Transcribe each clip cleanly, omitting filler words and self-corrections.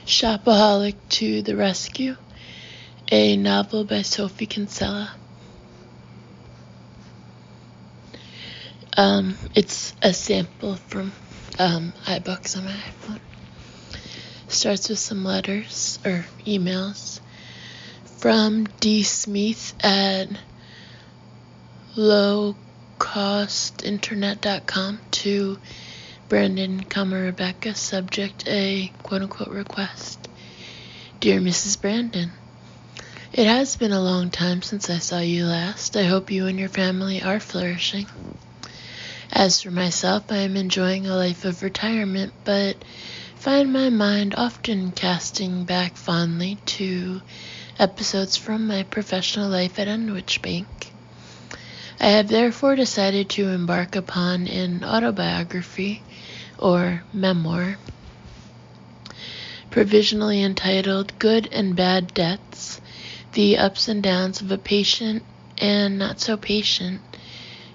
Shopaholic to the Rescue, a novel by Sophie Kinsella. It's a sample from iBooks on my iPhone. Starts with some letters or emails from D. Smith at lowcostinternet.com to Brandon, Rebecca, subject a quote-unquote request. Dear Mrs. Brandon, it has been a long time since I saw you last. I hope you and your family are flourishing. As for myself, I am enjoying a life of retirement, but find my mind often casting back fondly to episodes from my professional life at Enwich Bank. I have therefore decided to embark upon an autobiography or memoir, provisionally entitled Good and Bad Debts, the Ups and Downs of a Patient and Not So Patient,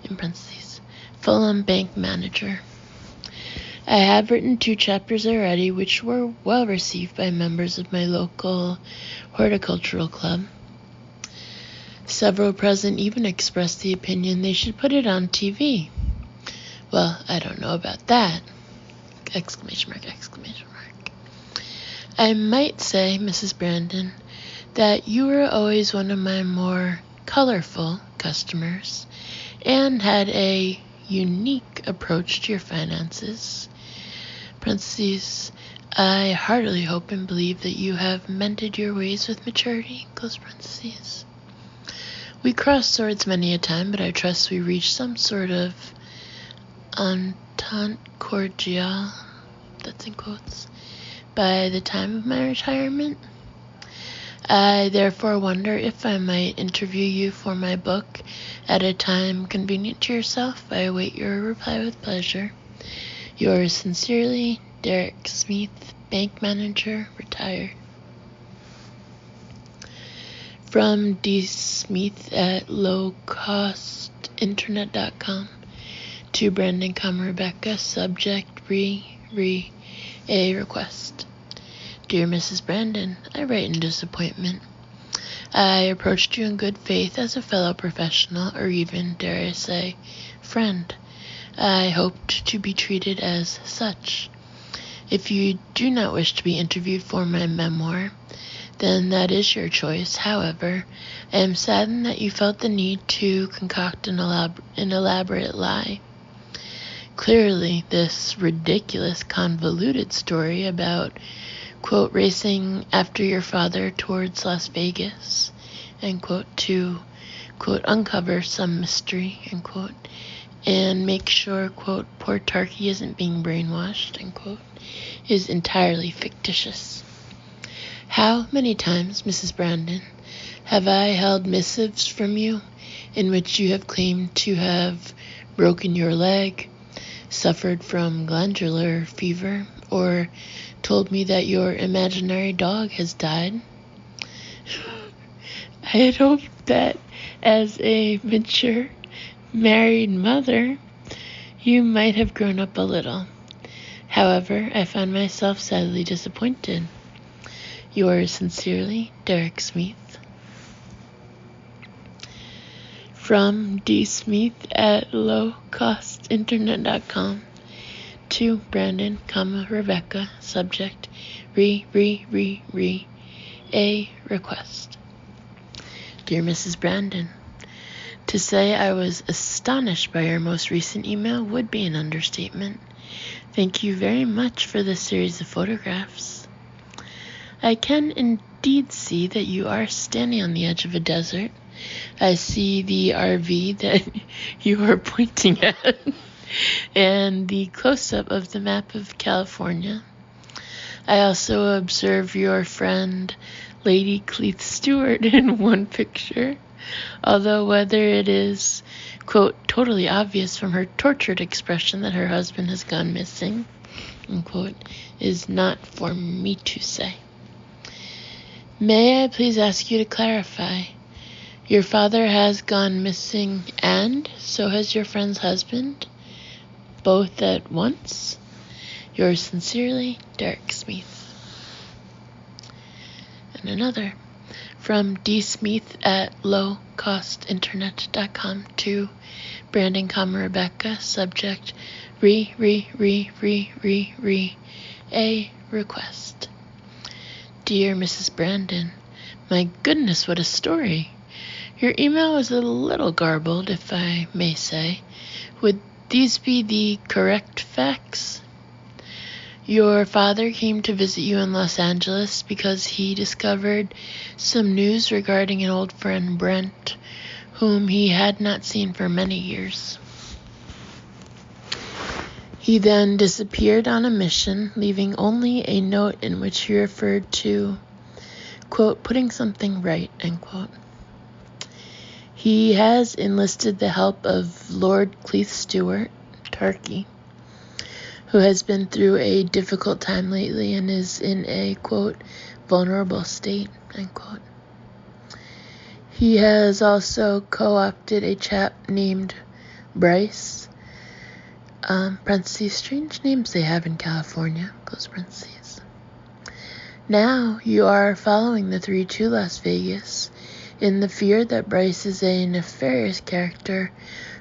in parentheses, Fulham Bank Manager. I have written 2 chapters already, which were well received by members of my local horticultural club. Several present even expressed the opinion they should put it on TV. Well, I don't know about that! ! I might say, Mrs. Brandon, that you were always one of my more colorful customers and had a unique approach to your finances. Parentheses, I heartily hope and believe that you have mended your ways with maturity. Close parentheses. We crossed swords many a time, but I trust we reached some sort of entente cordiale, that's in quotes, by the time of my retirement. I therefore wonder if I might interview you for my book at a time convenient to yourself. I await your reply with pleasure. Yours sincerely, Derek Smith, Bank Manager, retired. From D. Smith at lowcostinternet.com to Brandon, Rebecca, subject a request. Dear Mrs. Brandon, I write in disappointment. I approached you in good faith as a fellow professional, or even, dare I say, friend. I hoped to be treated as such. If you do not wish to be interviewed for my memoir, then that is your choice. However, I am saddened that you felt the need to concoct an elaborate lie. Clearly, this ridiculous, convoluted story about, quote, racing after your father towards Las Vegas, end quote, to, quote, uncover some mystery, end quote, and make sure, quote, poor Tarky isn't being brainwashed, end quote, is entirely fictitious. How many times, Mrs. Brandon, have I held missives from you in which you have claimed to have broken your leg, suffered from glandular fever, or told me that your imaginary dog has died? I had hoped that as a mature, married mother, you might have grown up a little. However, I found myself sadly disappointed. Yours sincerely, Derek Smith. From D. Smith at lowcostinternet.com to Brandon, Rebecca, subject a request. Dear Mrs. Brandon, to say I was astonished by your most recent email would be an understatement. Thank you very much for this series of photographs. I can indeed see that you are standing on the edge of a desert. I see the RV that you are pointing at and the close-up of the map of California. I also observe your friend Lady Cleith Stewart in one picture, although whether it is, quote, totally obvious from her tortured expression that her husband has gone missing, unquote, is not for me to say. May I please ask you to clarify? Your father has gone missing, and so has your friend's husband, both at once? Yours sincerely, Derek Smith. and another. From dsmith@lowcostinternet.com to Brandon, Rebecca, subject, a request. Dear Mrs. Brandon, my goodness, what a story. Your email was a little garbled, if I may say. Would these be the correct facts? Your father came to visit you in Los Angeles because he discovered some news regarding an old friend, Brent, whom he had not seen for many years. He then disappeared on a mission, leaving only a note in which he referred to, quote, putting something right, end quote. He has enlisted the help of Lord Cleith Stewart, Turkey, who has been through a difficult time lately and is in a, quote, vulnerable state, end quote. He has also co-opted a chap named Bryce, parentheses, strange names they have in California, close parentheses. Now you are following the 3 to Las Vegas in the fear that Bryce is a nefarious character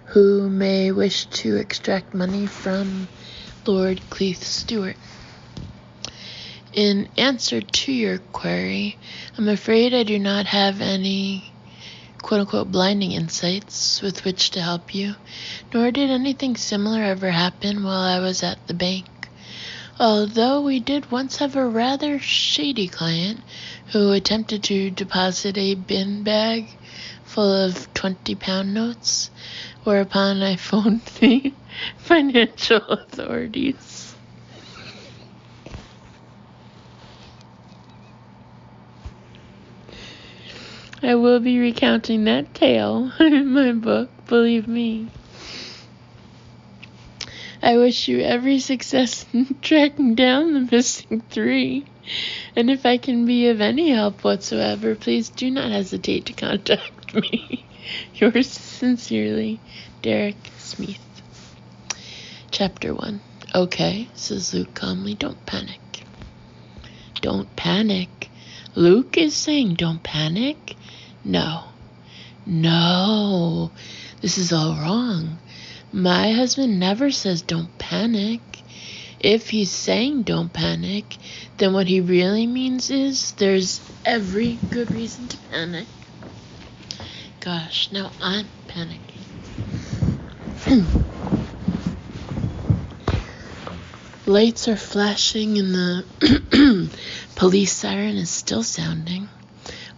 who may wish to extract money from Lord Cleith Stewart. In answer to your query, I'm afraid I do not have any quote-unquote blinding insights with which to help you, nor did anything similar ever happen while I was at the bank. Although we did once have a rather shady client who attempted to deposit a bin bag full of 20-pound notes, whereupon I phoned the financial authorities. I will be recounting that tale in my book, believe me. I wish you every success in tracking down the missing 3. And if I can be of any help whatsoever, please do not hesitate to contact me. Yours sincerely, Derek Smith. Chapter 1. Okay, says Luke calmly, don't panic. Don't panic? Luke is saying don't panic? No, this is all wrong. My husband never says don't panic. If he's saying don't panic, then what he really means is there's every good reason to panic. Gosh, now I'm panicking. Lights are flashing and the police siren is still sounding.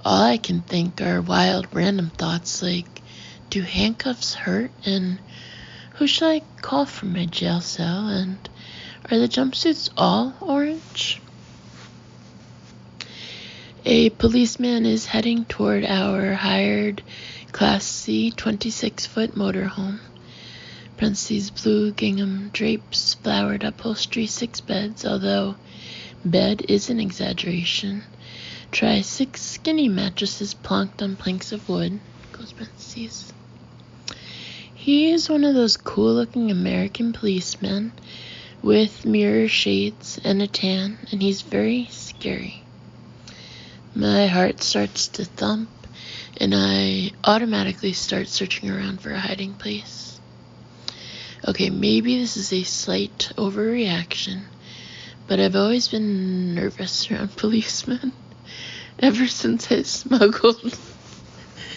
All I can think are wild, random thoughts like, do handcuffs hurt? And who should I call from my jail cell? And are the jumpsuits all orange? A policeman is heading toward our hired Class C 26-foot motorhome. Parentheses, blue gingham drapes, flowered upholstery, 6 beds, although bed is an exaggeration. Try 6 skinny mattresses plonked on planks of wood, close parentheses. He is one of those cool-looking American policemen with mirror shades and a tan, and he's very scary. My heart starts to thump, and I automatically start searching around for a hiding place. Okay, maybe this is a slight overreaction, but I've always been nervous around policemen ever since I smuggled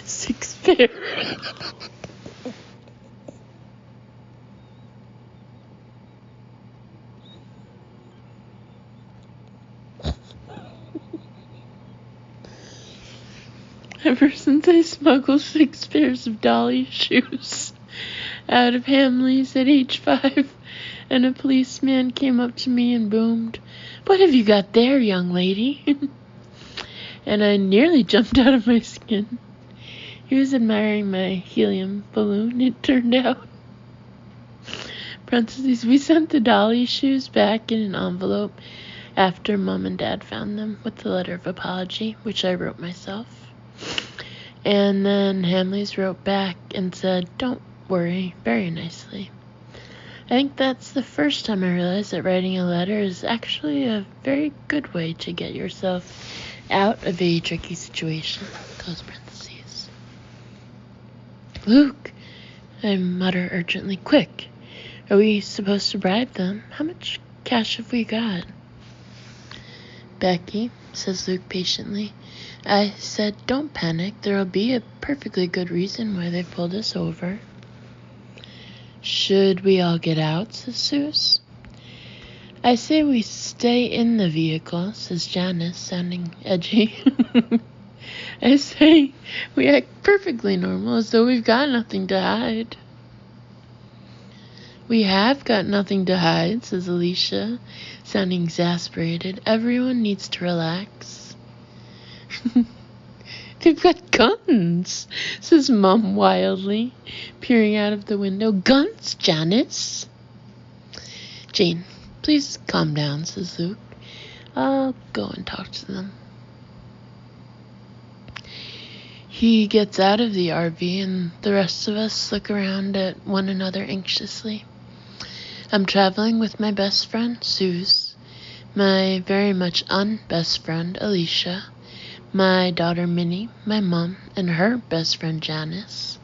6 pairs. Ever since I smuggled 6 pairs of dolly shoes out of Hamley's at age 5, and a policeman came up to me and boomed, "What have you got there, young lady?" And I nearly jumped out of my skin. He was admiring my helium balloon, it turned out. Parentheses, we sent the dolly shoes back in an envelope after Mom and Dad found them with a letter of apology, which I wrote myself. And then Hamleys wrote back and said, "Don't worry," very nicely. I think that's the first time I realized that writing a letter is actually a very good way to get yourself out of a tricky situation, close parentheses. Luke, I mutter urgently, quick. Are we supposed to bribe them? How much cash have we got? Becky, says Luke patiently. I said, don't panic. There'll be a perfectly good reason why they pulled us over. Should we all get out, says Suze. I say we stay in the vehicle, says Janice, sounding edgy. I say we act perfectly normal, as though we've got nothing to hide. We have got nothing to hide, says Alicia, sounding exasperated. Everyone needs to relax. They've got guns, says Mom wildly, peering out of the window. Guns, Janice? Jane, please calm down, says Luke. I'll go and talk to them. He gets out of the RV, and the rest of us look around at one another anxiously. I'm traveling with my best friend, Suze, my very much un-best friend, Alicia, my daughter, Minnie, my mom, and her best friend, Janice.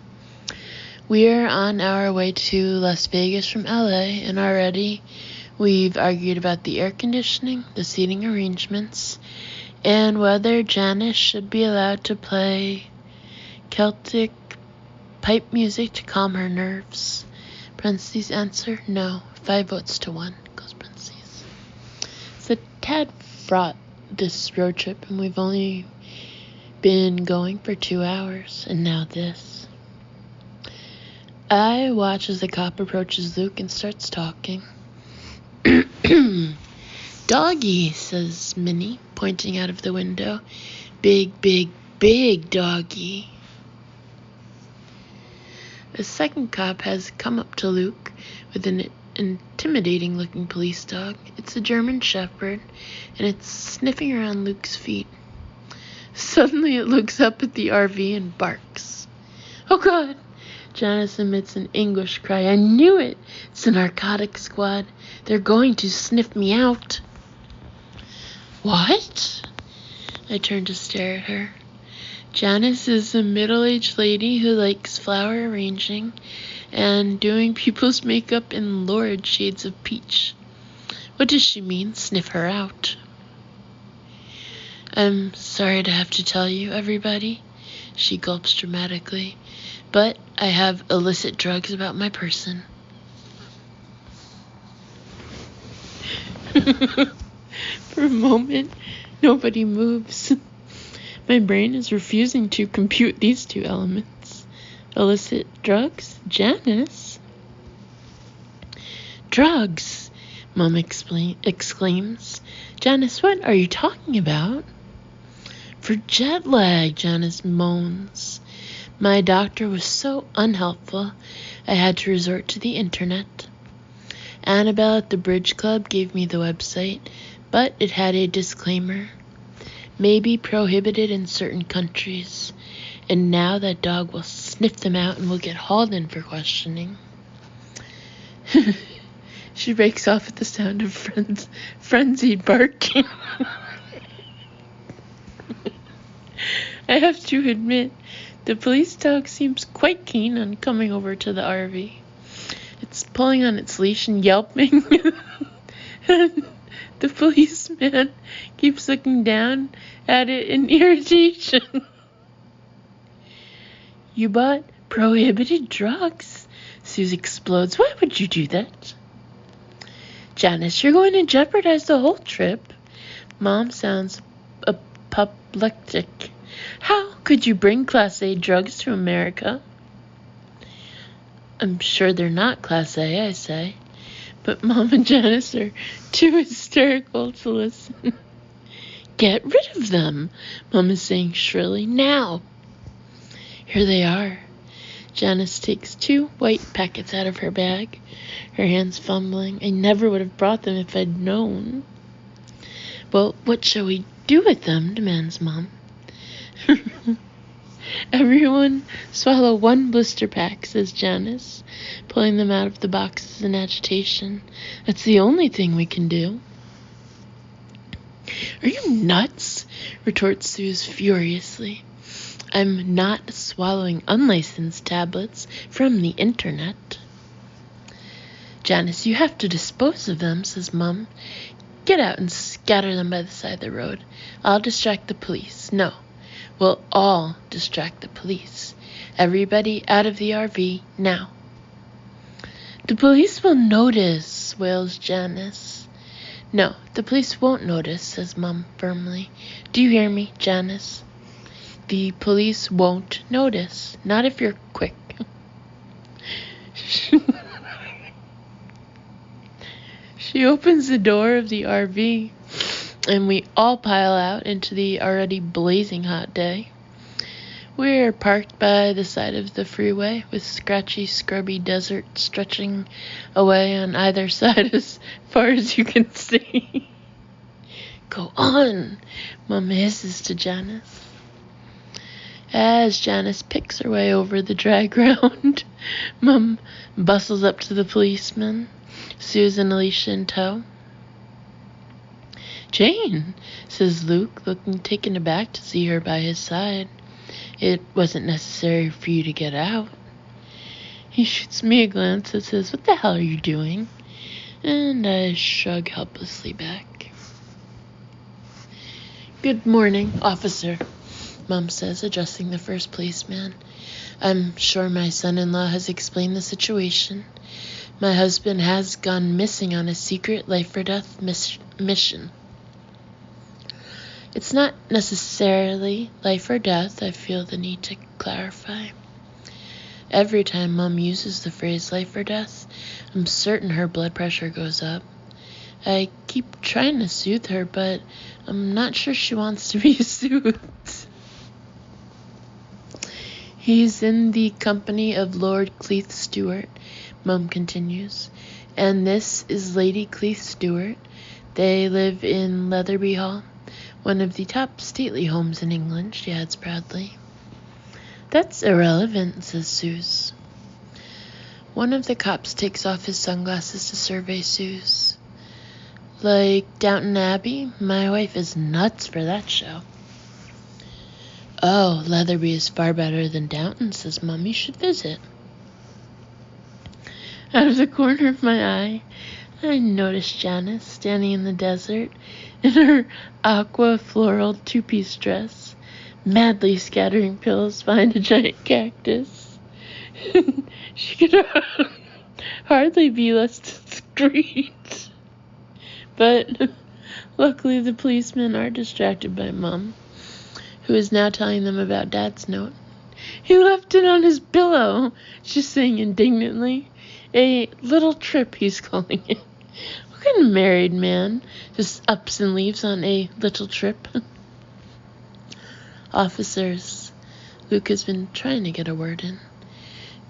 We're on our way to Las Vegas from LA, and already we've argued about the air conditioning, the seating arrangements, and whether Janice should be allowed to play Celtic pipe music to calm her nerves. Parentheses answer, no. 5 votes to 1. Close parentheses. It's a tad fraught, this road trip, and we've only been going for 2 hours, and now this. I watch as the cop approaches Luke and starts talking. Doggy, says Minnie, pointing out of the window. Big, big, big doggy. A second cop has come up to Luke with an intimidating-looking police dog. It's a German Shepherd, and it's sniffing around Luke's feet. Suddenly it looks up at the RV and barks. Oh, God! Janice emits an English cry. I knew it! It's the narcotic squad. They're going to sniff me out. What? I turn to stare at her. Janice is a middle-aged lady who likes flower arranging and doing people's makeup in lurid shades of peach. What does she mean, sniff her out? I'm sorry to have to tell you, everybody, she gulps dramatically, but I have illicit drugs about my person. For a moment, nobody moves. My brain is refusing to compute these two elements. Illicit drugs? Janice? Drugs! Mom exclaims. Janice, what are you talking about? For jet lag, Janice moans. My doctor was so unhelpful, I had to resort to the internet. Annabelle at the Bridge Club gave me the website, but it had a disclaimer. May be prohibited in certain countries, and now that dog will sniff them out and will get hauled in for questioning. She breaks off at the sound of frenzied barking. I have to admit, the police dog seems quite keen on coming over to the RV. It's pulling on its leash and yelping. The policeman keeps looking down at it in irritation. You bought prohibited drugs? Suze explodes. Why would you do that? Janice, you're going to jeopardize the whole trip. Mom sounds apoplectic. How could you bring Class A drugs to America? I'm sure they're not Class A, I say. But Mom and Janice are too hysterical to listen. Get rid of them, Mom is saying shrilly. Now! Here they are. Janice takes 2 white packets out of her bag, her hands fumbling. I never would have brought them if I'd known. Well, what shall we do with them? Demands Mom. Everyone swallow 1 blister pack, says Janice, pulling them out of the boxes in agitation. That's the only thing we can do. Are you nuts? Retorts Suze furiously. I'm not swallowing unlicensed tablets from the internet. Janice, you have to dispose of them, says Mum. Get out and scatter them by the side of the road. I'll distract the police. No, we'll all distract the police. Everybody out of the RV now. The police will notice, wails Janice. No, the police won't notice, says Mum firmly. Do you hear me, Janice? The police won't notice. Not if you're quick. She opens the door of the RV, and we all pile out into the already blazing hot day. We're parked by the side of the freeway, with scratchy, scrubby desert stretching away on either side as far as you can see. Go on, Mum hisses to Janice. As Janice picks her way over the dry ground, Mum bustles up to the policeman, Suze and Alicia in tow. Jane, says Luke, looking taken aback to see her by his side. It wasn't necessary for you to get out. He shoots me a glance that says, what the hell are you doing? And I shrug helplessly back. Good morning, officer, Mum says, addressing the first policeman. I'm sure my son-in-law has explained the situation. My husband has gone missing on a secret life-or-death mission. It's not necessarily life or death, I feel the need to clarify. Every time Mum uses the phrase life or death, I'm certain her blood pressure goes up. I keep trying to soothe her, but I'm not sure she wants to be soothed. He's in the company of Lord Cleith Stewart, Mum continues, and this is Lady Cleith Stewart. They live in Leatherby Hall, one of the top stately homes in England, she adds proudly. That's irrelevant, says Suze. One of the cops takes off his sunglasses to survey Suze. Like Downton Abbey? My wife is nuts for that show. Oh, Leatherby is far better than Downton, says Mum. You should visit. Out of the corner of my eye, I noticed Janice standing in the desert in her aqua floral two-piece dress, madly scattering pills behind a giant cactus. She could hardly be less discreet. But luckily the policemen are distracted by Mum, who is now telling them about Dad's note. He left it on his pillow, she's saying indignantly. A little trip, he's calling it. What kind of married man just ups and leaves on a little trip? Officers, Luke has been trying to get a word in.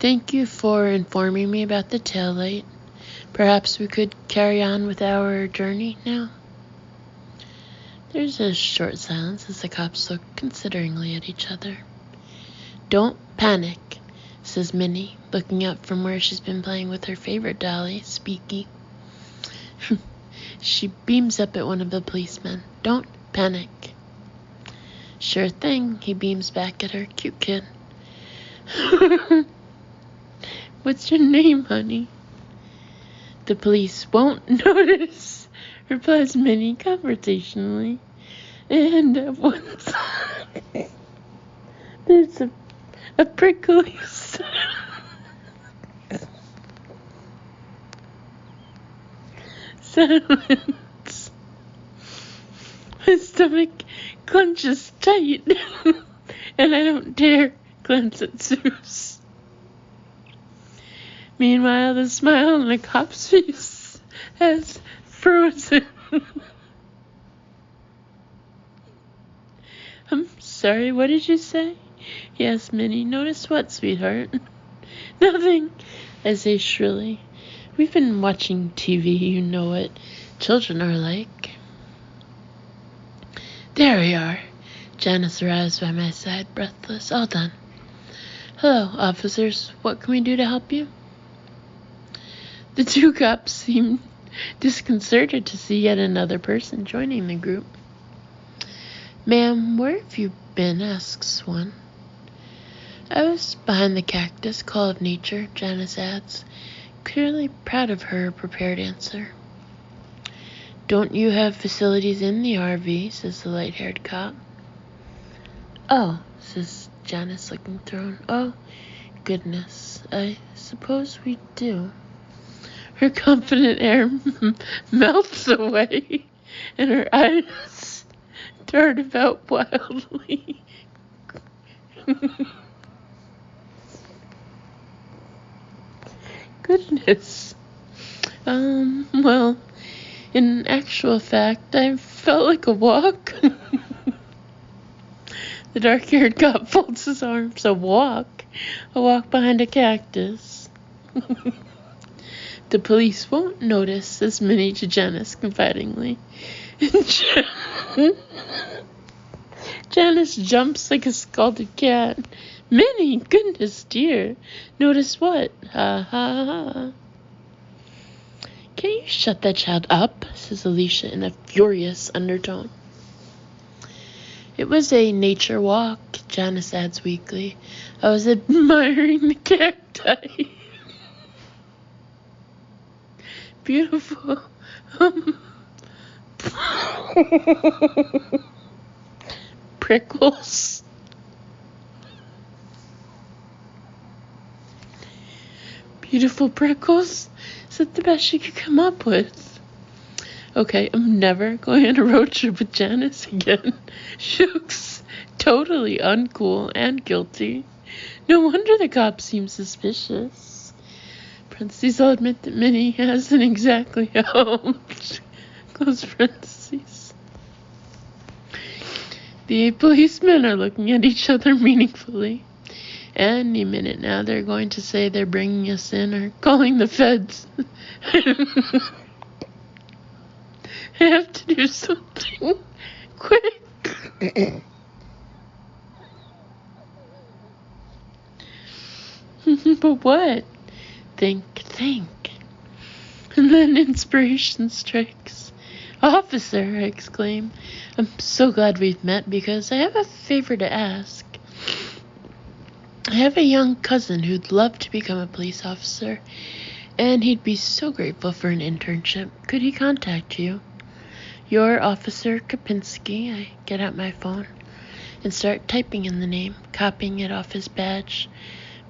Thank you for informing me about the taillight. Perhaps we could carry on with our journey now? There's a short silence as the cops look consideringly at each other. Don't panic, says Minnie, looking up from where she's been playing with her favorite dolly, Speaky. She beams up at one of the policemen. Don't panic. Sure thing, he beams back at her. Cute kid. What's your name, honey? The police won't notice, replies Minnie conversationally. And at once there's a prickly silence. My stomach clenches tight, and I don't dare glance at Suze. Meanwhile, the smile on the cop's face has frozen. I'm sorry, what did you say? Yes, Minnie. Notice what, sweetheart? Nothing, I say shrilly. We've been watching TV, you know what children are like. There we are. Janice arrives by my side, breathless. All done. Hello, officers. What can we do to help you? The two cops seem disconcerted to see yet another person joining the group. "Ma'am, where have you been?" asks one. "I was behind the cactus, call of nature," Janice adds, clearly proud of her prepared answer. "Don't you have facilities in the RV?" says the light-haired cop. "Oh," says Janice, looking thrown. "Oh, goodness, I suppose we do." Her confident air melts away, and her eyes dart about wildly. Goodness. Well, in actual fact, I felt like a walk. The dark-haired cop folds his arms. A walk behind a cactus. "The police won't notice," says Minnie to Janice confidingly. Janice jumps like a scalded cat. "Minnie, goodness dear, notice what? Ha ha ha." "Can you shut that child up?" says Alicia in a furious undertone. "It was a nature walk," Janice adds weakly. "I was admiring the cacti." Beautiful. Prickles. Beautiful prickles? Is that the best you could come up with? Okay, I'm never going on a road trip with Janice again. She looks totally uncool and guilty. No wonder the cops seem suspicious. Parentheses, I'll admit that Minnie hasn't exactly helped. Close parentheses. The policemen are looking at each other meaningfully. Any minute now they're going to say they're bringing us in or calling the feds. I have to do something quick. But what? Think. And then inspiration strikes. "Officer," I exclaim, "I'm so glad we've met because I have a favor to ask. I have a young cousin who'd love to become a police officer, and he'd be so grateful for an internship. Could he contact you? You're Officer Kopinski." I get out my phone and start typing in the name, copying it off his badge.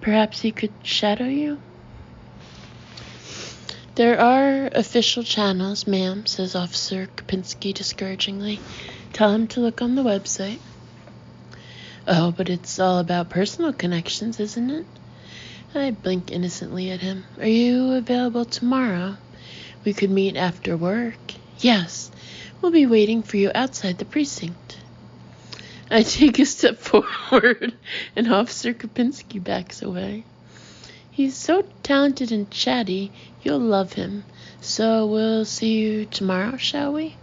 "Perhaps he could shadow you?" "There are official channels, ma'am," says Officer Kopinski discouragingly. "Tell him to look on the website." "Oh, but it's all about personal connections, isn't it?" I blink innocently at him. "Are you available tomorrow? We could meet after work." "Yes, we'll be waiting for you outside the precinct." I take a step forward, and Officer Kopinski backs away. "He's so talented and chatty, you'll love him. So we'll see you tomorrow, shall we?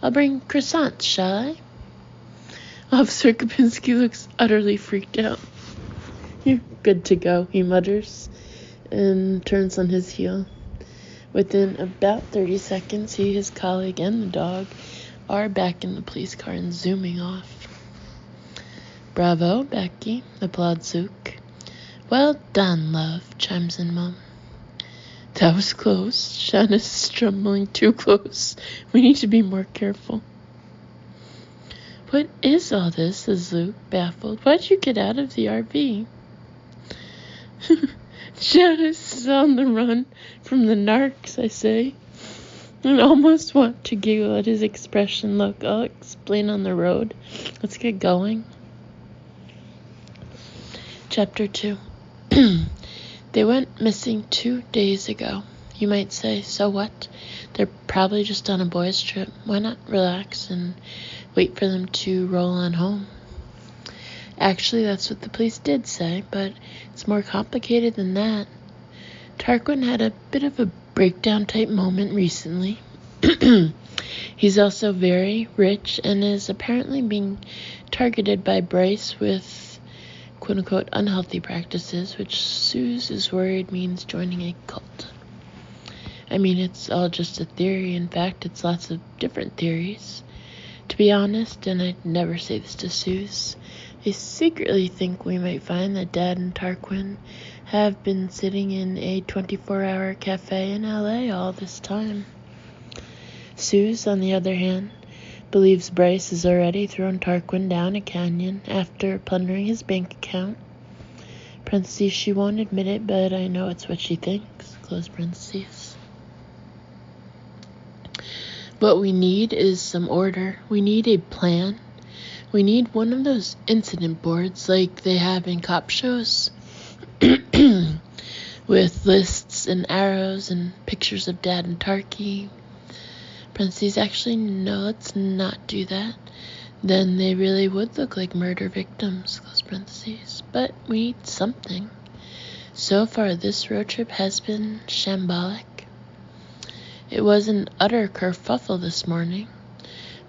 I'll bring croissants, shall I?" Officer Kopinski looks utterly freaked out. "You're good to go," he mutters, and turns on his heel. Within about 30 seconds, he, his colleague, and the dog are back in the police car and zooming off. "Bravo, Becky," applauds Zook. "Well done, love," chimes in Mom. "That was close." Janice is stumbling too close. "We need to be more careful." "What is all this?" says Luke, baffled. "Why'd you get out of the RV?" "Janice is on the run from the narcs," I say, and almost want to giggle at his expression. "Look, I'll explain on the road. Let's get going." Chapter 2. They went missing 2 days ago. You might say, so what? They're probably just on a boys' trip. Why not relax and wait for them to roll on home? Actually, that's what the police did say, but it's more complicated than that. Tarquin had a bit of a breakdown-type moment recently. He's also very rich and is apparently being targeted by Bryce with quote-unquote unhealthy practices, which Suze is worried means joining a cult. I mean, it's all just a theory. In fact, it's lots of different theories. To To be honest, and I'd never say this to Suze, I secretly think we might find that Dad and Tarquin have been sitting in a 24-hour cafe in LA all this time. Suze, on the other hand, believes Bryce has already thrown Tarquin down a canyon after plundering his bank account. Parentheses, she won't admit it, but I know it's what she thinks. Close parentheses. What we need is some order. We need a plan. We need one of those incident boards like they have in cop shows with lists and arrows and pictures of Dad and Tarky. Parentheses, actually, no, let's not do that. Then they really would look like murder victims, close parentheses. But we need something. So far, this road trip has been shambolic. It was an utter kerfuffle this morning.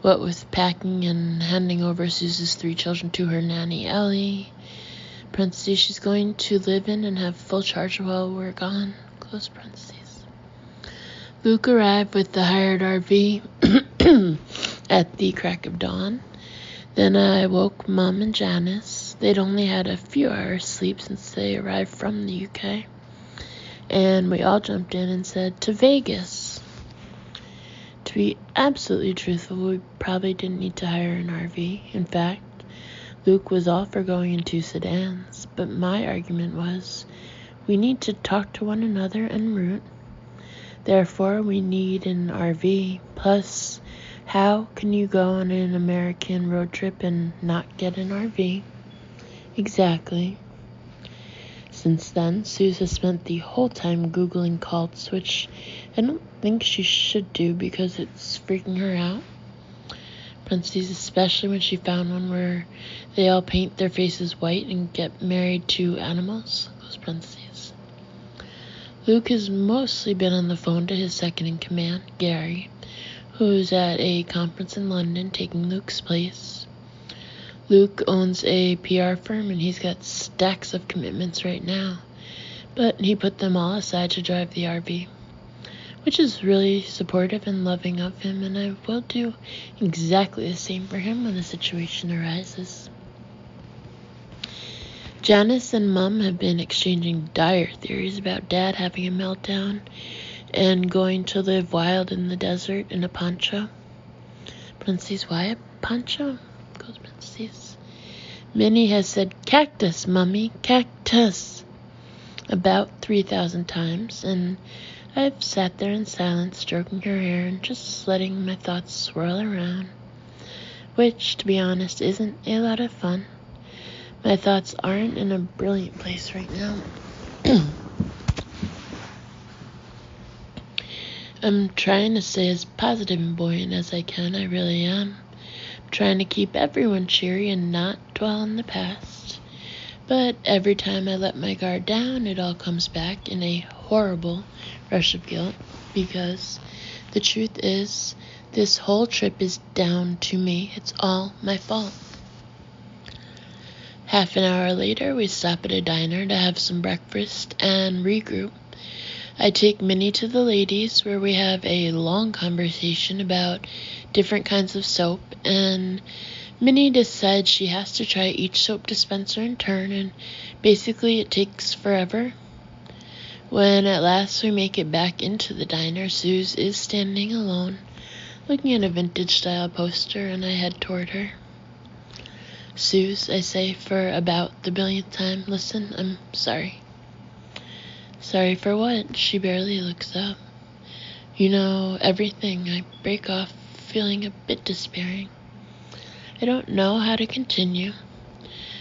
What with packing and handing over Suze's 3 children to her nanny, Ellie. Parentheses, she's going to live in and have full charge while we're gone, close parentheses. Luke arrived with the hired RV at the crack of dawn. Then I woke Mom and Janice. They'd only had a few hours sleep since they arrived from the UK. And we all jumped in and said, to Vegas. To be absolutely truthful, we probably didn't need to hire an RV. In fact, Luke was all for going in 2 sedans. But my argument was, we need to talk to one another en route. Therefore, we need an RV. Plus, how can you go on an American road trip and not get an RV? Exactly. Since then, Suze has spent the whole time Googling cults, which I don't think she should do because it's freaking her out. Parentheses, especially when she found one where they all paint their faces white and get married to animals. Close parentheses. Luke has mostly been on the phone to his second-in-command, Gary, who's at a conference in London taking Luke's place. Luke owns a PR firm and he's got stacks of commitments right now, but he put them all aside to drive the RV, which is really supportive and loving of him, and I will do exactly the same for him when the situation arises. Janice and Mum have been exchanging dire theories about Dad having a meltdown and going to live wild in the desert in a poncho. Parentheses, why a poncho? Close parentheses. Minnie has said, cactus, Mummy, cactus, about 3,000 times, and I've sat there in silence, stroking her hair and just letting my thoughts swirl around, which, to be honest, isn't a lot of fun. My thoughts aren't in a brilliant place right now. I'm trying to stay as positive and buoyant as I can, I really am. I'm trying to keep everyone cheery and not dwell on the past. But every time I let my guard down, it all comes back in a horrible rush of guilt, because the truth is, this whole trip is down to me. It's all my fault. Half an hour later, we stop at a diner to have some breakfast and regroup. I take Minnie to the ladies, where we have a long conversation about different kinds of soap, and Minnie decides she has to try each soap dispenser in turn, and basically it takes forever. When at last we make it back into the diner, Suze is standing alone, looking at a vintage-style poster, and I head toward her. Suze, I say for about the billionth time, listen, I'm sorry. Sorry for what? She barely looks up. You know, everything. I break off, feeling a bit despairing. I don't know how to continue.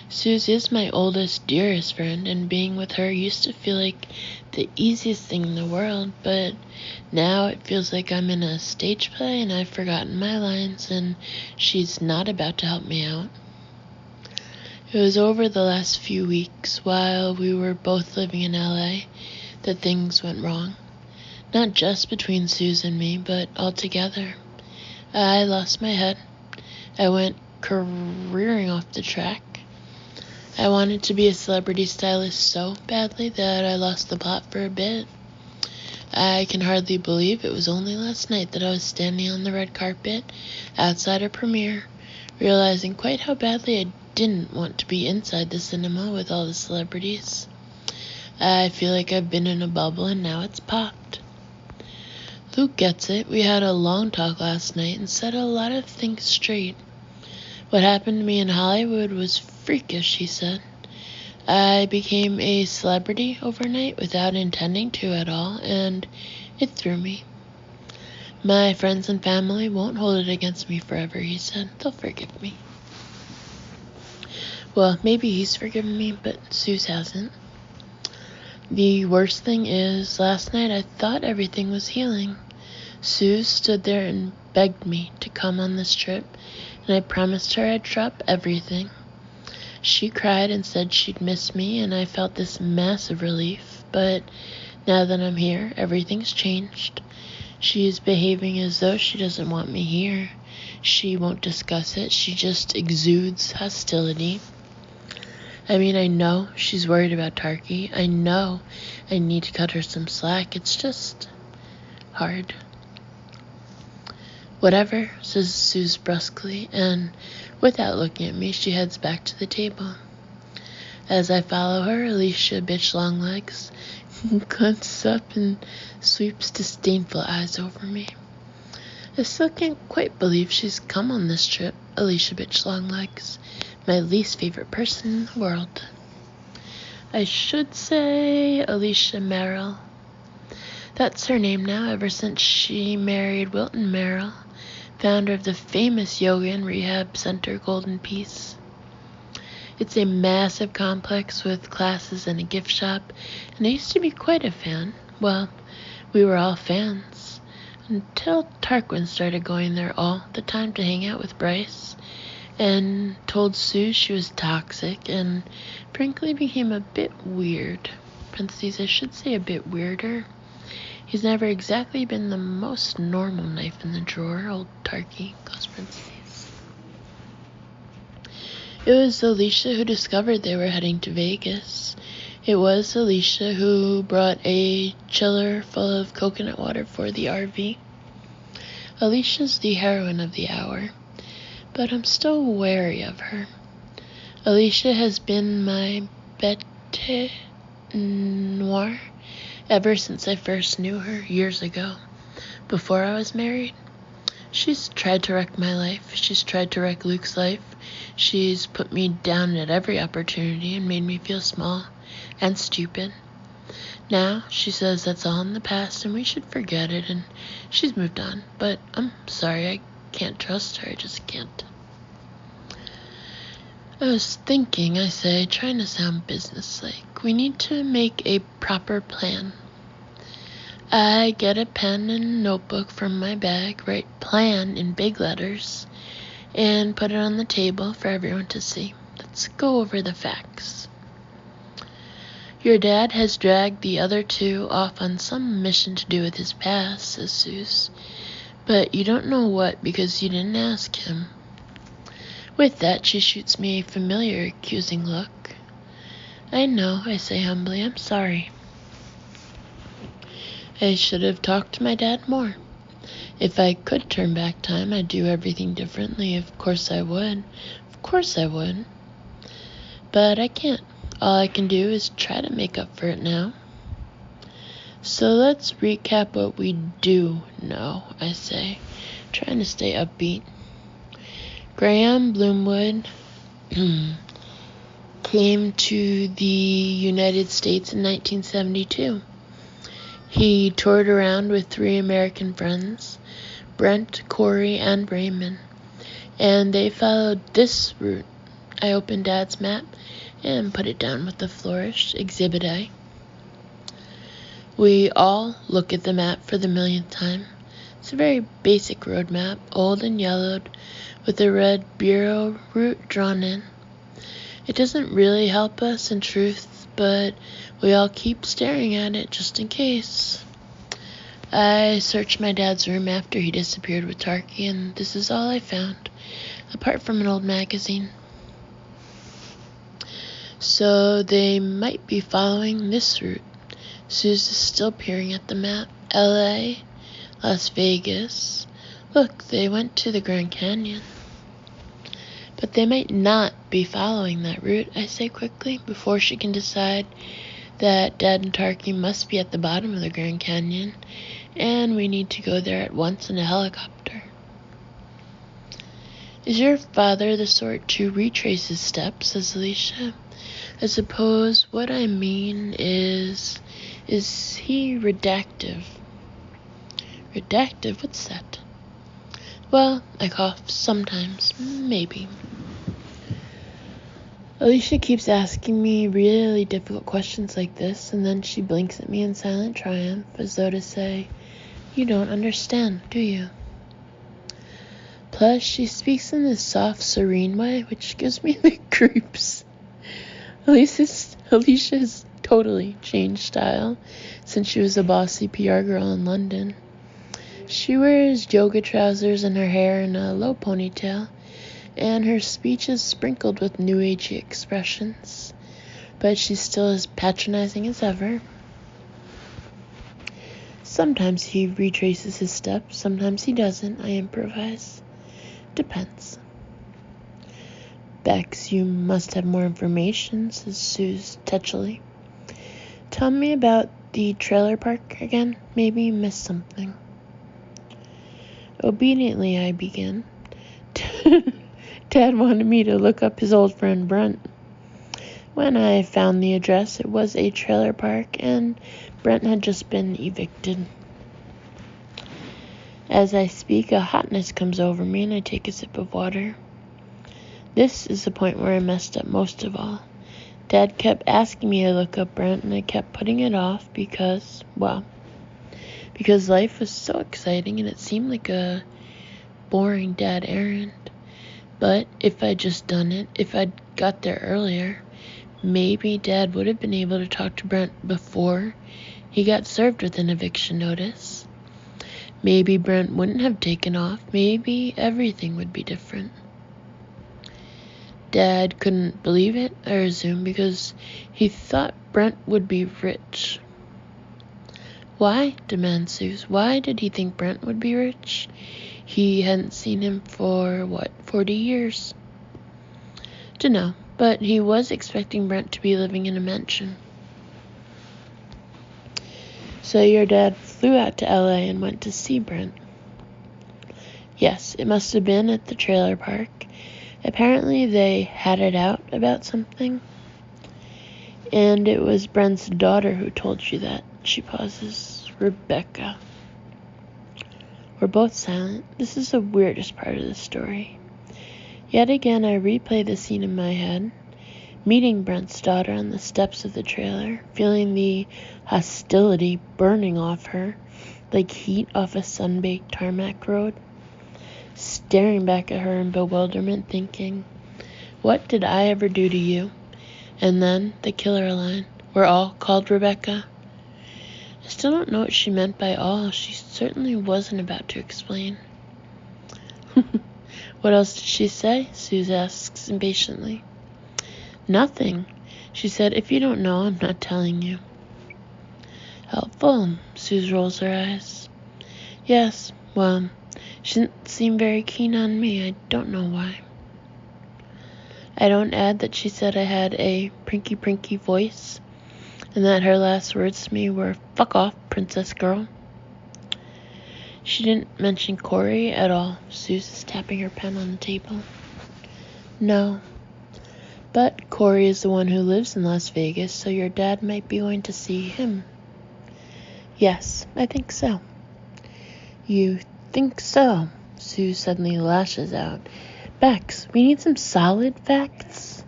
Suze is my oldest, dearest friend, and being with her used to feel like the easiest thing in the world, but now it feels like I'm in a stage play and I've forgotten my lines and she's not about to help me out. It was over the last few weeks, while we were both living in LA, that things went wrong. Not just between Suze and me, but altogether. I lost my head. I went careering off the track. I wanted to be a celebrity stylist so badly that I lost the plot for a bit. I can hardly believe it was only last night that I was standing on the red carpet outside a premiere, realizing quite how badly I didn't want to be inside the cinema with all the celebrities. I feel like I've been in a bubble and now it's popped. Luke gets it. We had a long talk last night and set a lot of things straight. What happened to me in Hollywood was freakish, he said. I became a celebrity overnight without intending to at all, and it threw me. My friends and family won't hold it against me forever, he said. They'll forgive me. Well, maybe he's forgiven me, but Suze hasn't. The worst thing is, last night I thought everything was healing. Suze stood there and begged me to come on this trip, and I promised her I'd drop everything. She cried and said she'd miss me, and I felt this massive relief, but now that I'm here, everything's changed. She's behaving as though she doesn't want me here. She won't discuss it. She just exudes hostility. I mean, I know she's worried about Tarky. I know I need to cut her some slack. It's just hard. Whatever, says Suze brusquely, and without looking at me, she heads back to the table. As I follow her, Alicia Bitch Longlegs glances up and sweeps disdainful eyes over me. I still can't quite believe she's come on this trip, Alicia Bitch Longlegs, my least favorite person in the world. I should say Alicia Merrill. That's her name now, ever since she married Wilton Merrill, founder of the famous yoga and rehab center Golden Peace. It's a massive complex with classes and a gift shop, and I used to be quite a fan. Well, we were all fans, until Tarquin started going there all the time to hang out with Bryce, and told Sue she was toxic, and frankly became a bit weird. Parentheses, I should say a bit weirder. He's never exactly been the most normal knife in the drawer, old Tarky, close parentheses. It was Alicia who discovered they were heading to Vegas. It was Alicia who brought a chiller full of coconut water for the RV. Alicia's the heroine of the hour, but I'm still wary of her. Alicia has been my bête noire ever since I first knew her years ago, before I was married. She's tried to wreck my life. She's tried to wreck Luke's life. She's put me down at every opportunity and made me feel small and stupid. Now she says that's all in the past and we should forget it, and she's moved on. But I'm sorry, I can't trust her. I just can't. I was thinking, I say, trying to sound businesslike. We need to make a proper plan. I get a pen and notebook from my bag, write plan in big letters, and put it on the table for everyone to see. Let's go over the facts. Your dad has dragged the other two off on some mission to do with his past, says Suze. But you don't know what because you didn't ask him. With that, she shoots me a familiar, accusing look. I know, I say humbly. I'm sorry. I should have talked to my dad more. If I could turn back time, I'd do everything differently. Of course I would. Of course I would. But I can't. All I can do is try to make up for it now. So let's recap what we do know, I say, trying to stay upbeat. Graham Bloomwood came to the United States in 1972. He toured around with 3 American friends, Brent, Corey, and Raymond, and they followed this route. I opened Dad's map and put it down with a flourish, Exhibit A. We all look at the map for the millionth time. It's a very basic road map, old and yellowed, with a red bureau route drawn in. It doesn't really help us in truth, but we all keep staring at it just in case. I searched my dad's room after he disappeared with Tarky, and this is all I found, apart from an old magazine. So they might be following this route. Suze is still peering at the map. L.A., Las Vegas. Look, they went to the Grand Canyon. But they might not be following that route, I say quickly, before she can decide that Dad and Tarky must be at the bottom of the Grand Canyon, and we need to go there at once in a helicopter. Is your father the sort to retrace his steps, says Alicia? I suppose what I mean is he redactive? Redactive? What's that? Well, I cough sometimes, maybe. Alicia keeps asking me really difficult questions like this, and then she blinks at me in silent triumph, as though to say, "You don't understand, do you?" Plus, she speaks in this soft, serene way, which gives me the creeps. Alicia's totally changed style since she was a bossy PR girl in London. She wears yoga trousers and her hair in a low ponytail, and her speech is sprinkled with new agey expressions, but she's still as patronizing as ever. Sometimes he retraces his steps, sometimes he doesn't, I improvise. Depends. Bex, you must have more information, says Suze touchily. Tell me about the trailer park again. Maybe you missed something. Obediently, I begin. Dad wanted me to look up his old friend Brent. When I found the address, it was a trailer park, and Brent had just been evicted. As I speak, a hotness comes over me, and I take a sip of water. This is the point where I messed up most of all. Dad kept asking me to look up Brent, and I kept putting it off because life was so exciting, and it seemed like a boring dad errand. But if I'd just done it, if I'd got there earlier, maybe Dad would have been able to talk to Brent before he got served with an eviction notice. Maybe Brent wouldn't have taken off. Maybe everything would be different. Dad couldn't believe it, I resume, because he thought Brent would be rich. Why? Demands Suze. Why did he think Brent would be rich? He hadn't seen him for, 40 years? Dunno, but he was expecting Brent to be living in a mansion. So your dad flew out to L.A. and went to see Brent? Yes, it must have been at the trailer park. Apparently they had it out about something. And it was Brent's daughter who told you that. She pauses. Rebecca. We're both silent. This is the weirdest part of the story. Yet again, I replay the scene in my head, meeting Brent's daughter on the steps of the trailer, feeling the hostility burning off her like heat off a sun-baked tarmac road, staring back at her in bewilderment, thinking, what did I ever do to you? And then the killer line, we're all called Rebecca. I still don't know what she meant by all. She certainly wasn't about to explain. What else did she say? Suze asks impatiently. Nothing. She said, if you don't know, I'm not telling you. Helpful. Suze rolls her eyes. Yes, well, she didn't seem very keen on me. I don't know why. I don't add that she said I had a prinky voice, and that her last words to me were, fuck off, princess girl. She didn't mention Corey at all. Suze is tapping her pen on the table. No. But Corey is the one who lives in Las Vegas, so your dad might be going to see him. Yes, I think so. You think so? Suze suddenly lashes out. Bex, we need some solid facts.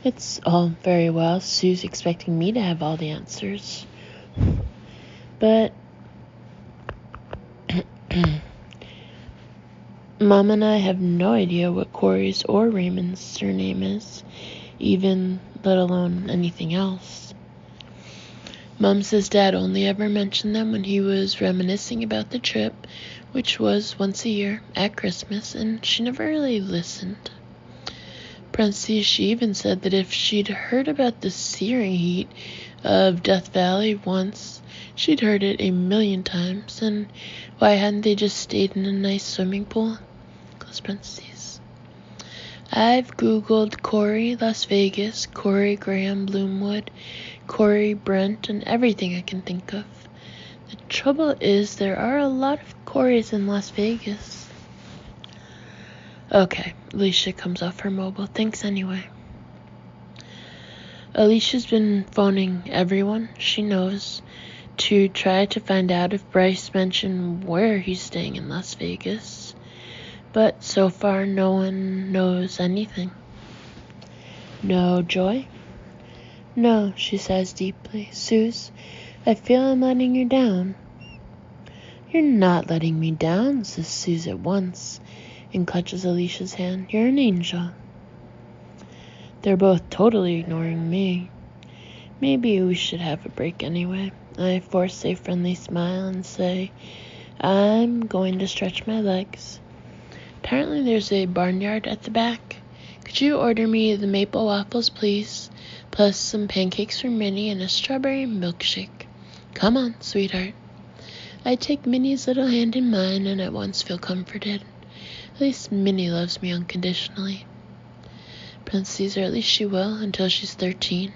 It's all very well, Suze expecting me to have all the answers. But Mom and I have no idea what Corey's or Raymond's surname is, even let alone anything else. Mom says Dad only ever mentioned them when he was reminiscing about the trip, which was once a year at Christmas, and she never really listened. Parentheses, she even said that if she'd heard about the searing heat of Death Valley once. She'd heard it a million times, and why hadn't they just stayed in a nice swimming pool? Close parentheses. I've Googled Corey, Las Vegas, Corey, Graham, Bloomwood, Corey, Brent, and everything I can think of. The trouble is there are a lot of Corys in Las Vegas. Okay, Alicia comes off her mobile. Thanks anyway. Alicia's been phoning everyone she knows to try to find out if Bryce mentioned where he's staying in Las Vegas. But so far, no one knows anything. No, Joy? No, she says deeply. Suze, I feel I'm letting you down. You're not letting me down, says Suze at once, and clutches Alicia's hand. You're an angel. They're both totally ignoring me. Maybe we should have a break anyway. I force a friendly smile and say, I'm going to stretch my legs. Apparently there's a barnyard at the back. Could you order me the maple waffles, please? Plus some pancakes for Minnie and a strawberry milkshake. Come on, sweetheart. I take Minnie's little hand in mine and at once feel comforted. At least Minnie loves me unconditionally. Parentheses, or at least she will until she's 13.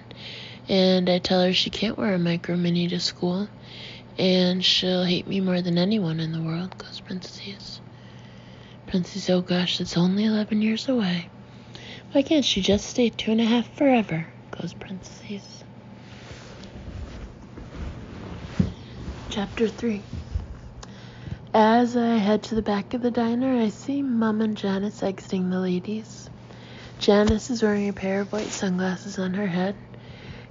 And I tell her she can't wear a micro mini to school. And she'll hate me more than anyone in the world. Close parentheses. Parentheses, oh gosh, it's only 11 years away. Why can't she just stay 2.5 forever? Close parentheses. Chapter 3. As I head to the back of the diner, I see Mom and Janice exiting the ladies. Janice is wearing a pair of white sunglasses on her head,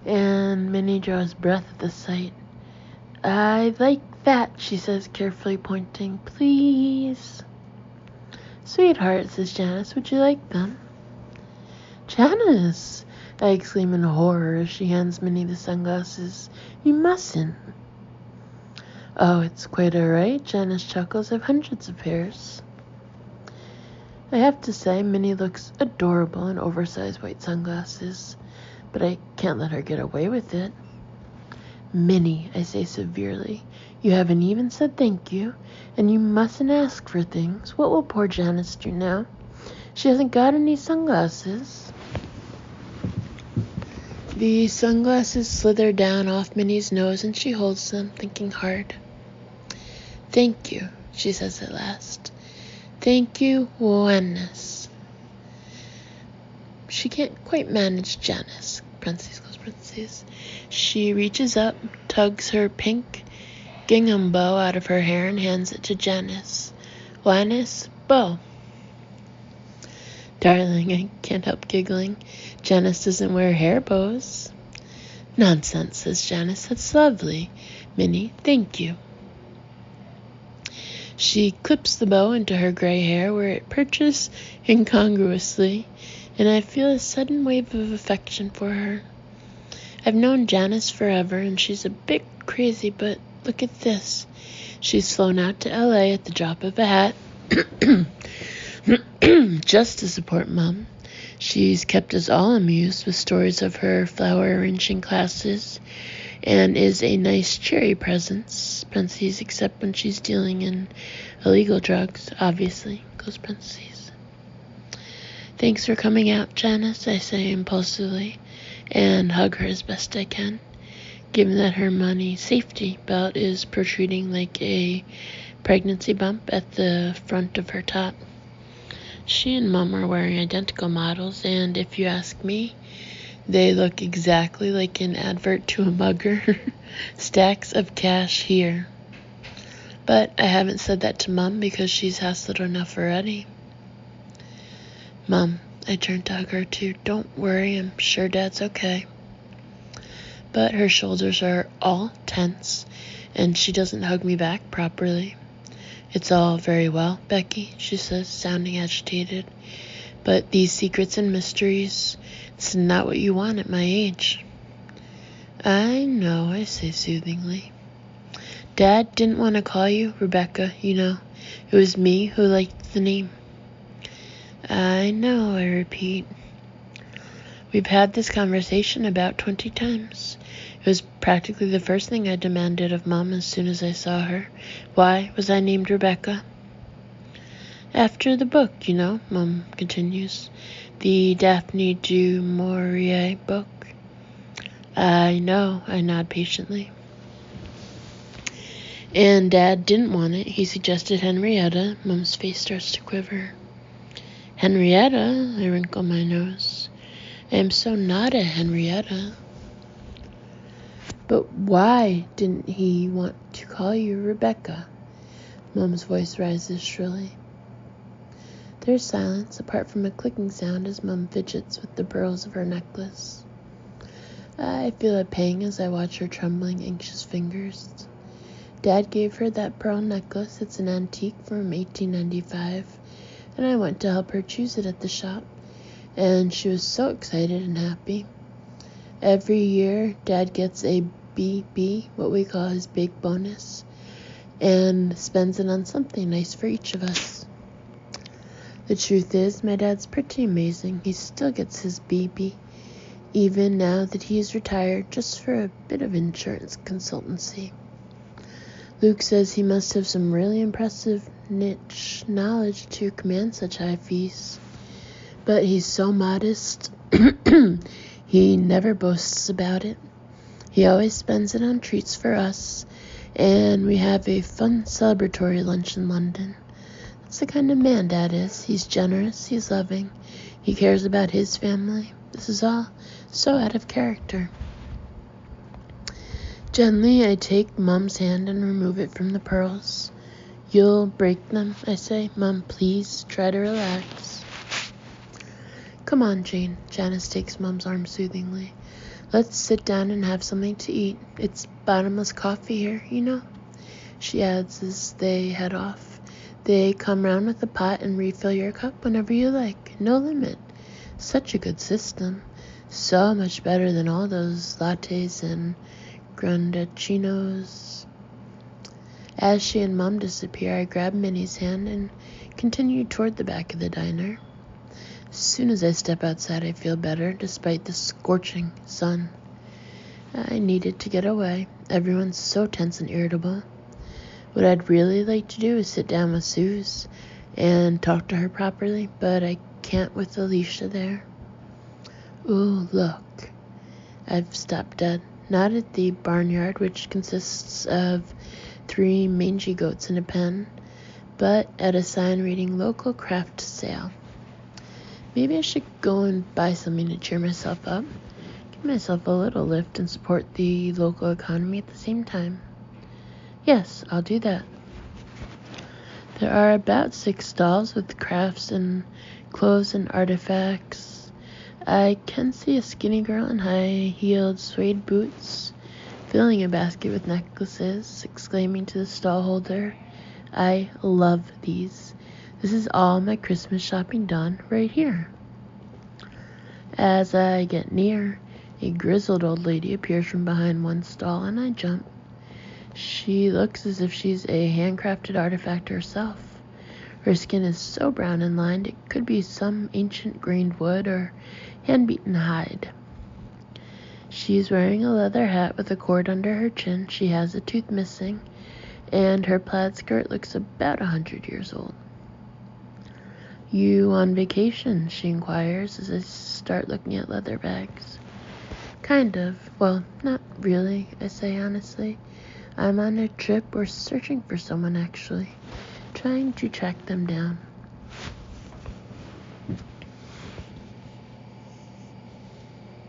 and Minnie draws breath at the sight. I like that, she says, carefully pointing. Please. Sweetheart, says Janice, would you like them? Janice, I exclaim in horror as she hands Minnie the sunglasses. You mustn't. Oh, it's quite all right, Janice chuckles. I've hundreds of pairs. I have to say, Minnie looks adorable in oversized white sunglasses, but I can't let her get away with it. Minnie, I say severely, you haven't even said thank you, and you mustn't ask for things. What will poor Janice do now? She hasn't got any sunglasses. The sunglasses slither down off Minnie's nose, and she holds them, thinking hard. Thank you, she says at last. Thank you, Janice. She can't quite manage Janice. Parentheses, close parentheses. She reaches up, tugs her pink gingham bow out of her hair, and hands it to Janice. Janice, bow. Darling, I can't help giggling. Janice doesn't wear hair bows. Nonsense, says Janice. That's lovely. Minnie, thank you. She clips the bow into her gray hair where it perches incongruously, and I feel a sudden wave of affection for her. I've known Janice forever, and she's a bit crazy, but look at this. She's flown out to L.A. at the drop of a hat just to support Mom. She's kept us all amused with stories of her flower arranging classes and is a nice cheery presence, parentheses, except when she's dealing in illegal drugs, obviously, close parentheses. Thanks for coming out, Janice, I say impulsively, and hug her as best I can, given that her money safety belt is protruding like a pregnancy bump at the front of her top. She and Mom are wearing identical models, and if you ask me, they look exactly like an advert to a mugger. Stacks of cash here. But I haven't said that to Mom because she's hassled enough already. Mom, I turn to hug her too. Don't worry, I'm sure Dad's okay. But her shoulders are all tense, and she doesn't hug me back properly. It's all very well, Becky, she says, sounding agitated. But these secrets and mysteries, it's not what you want at my age. I know, I say soothingly. Dad didn't want to call you Rebecca, you know. It was me who liked the name. I know, I repeat. We've had this conversation about 20 times. It was practically the first thing I demanded of Mom as soon as I saw her. Why was I named Rebecca? After the book, Mom continues. The Daphne du Maurier book. I know, I nod patiently. And Dad didn't want it. He suggested Henrietta. Mom's face starts to quiver. Henrietta? I wrinkle my nose. I am so not a Henrietta. But why didn't he want to call you Rebecca? Mom's voice rises shrilly. There's silence, apart from a clicking sound as Mom fidgets with the pearls of her necklace. I feel a pang as I watch her trembling, anxious fingers. Dad gave her that pearl necklace. It's an antique from 1895, and I went to help her choose it at the shop, and she was so excited and happy. Every year, Dad gets a BB, what we call his big bonus, and spends it on something nice for each of us. The truth is, my dad's pretty amazing. He still gets his BB, even now that he's retired, just for a bit of insurance consultancy. Luke says he must have some really impressive niche knowledge to command such high fees. But he's so modest, he never boasts about it. He always spends it on treats for us, and we have a fun celebratory lunch in London. That's the kind of man Dad is. He's generous, he's loving, he cares about his family. This is all so out of character. Gently, I take Mom's hand and remove it from the pearls. You'll break them, I say. Mom, please, try to relax. Come on, Jane. Janice takes Mom's arm soothingly. Let's sit down and have something to eat. It's bottomless coffee here, She adds as they head off. They come round with a pot and refill your cup whenever you like. No limit. Such a good system. So much better than all those lattes and Grandacinos. As she and Mom disappear, I grab Minnie's hand and continue toward the back of the diner. As soon as I step outside, I feel better, despite the scorching sun. I needed to get away. Everyone's so tense and irritable. What I'd really like to do is sit down with Suze and talk to her properly, but I can't with Alicia there. Ooh, look. I've stopped dead. Not at the barnyard, which consists of 3 mangy goats and a pen, but at a sign reading local craft sale. Maybe I should go and buy something to cheer myself up, give myself a little lift and support the local economy at the same time. Yes, I'll do that. There are about 6 stalls with crafts and clothes and artifacts. I can see a skinny girl in high-heeled suede boots, filling a basket with necklaces, exclaiming to the stallholder, I love these. This is all my Christmas shopping done right here. As I get near, a grizzled old lady appears from behind one stall, and I jump. She looks as if she's a handcrafted artifact herself. Her skin is so brown and lined it could be some ancient grained wood or hand-beaten hide. She's wearing a leather hat with a cord under her chin. She has a tooth missing, and her plaid skirt looks about 100 years old. You on vacation? She inquires as I start looking at leather bags. Kind of. Well, not really, I say honestly. I'm on a trip. We're searching for someone, actually. Trying to track them down.